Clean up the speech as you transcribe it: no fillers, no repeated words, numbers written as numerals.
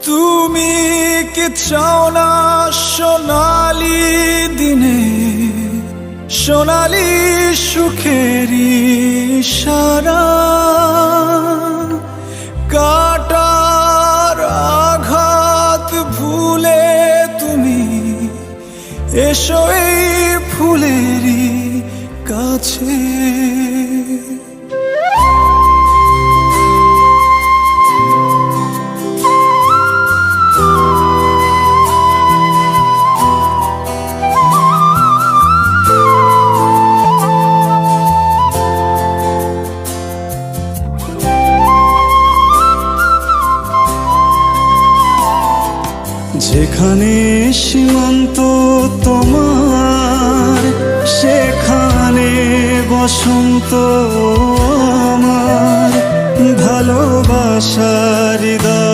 তুমি কি চাও না সোনালি দিনে সোনালি সুখেরি সারা কাটার আঘাত ভুলে তুমি এসো এই ফুলেরই কাছে। যেখানে সীমান্ত তোমার সেখানে বসন্ত আমার ভালোবাসার হৃদয়।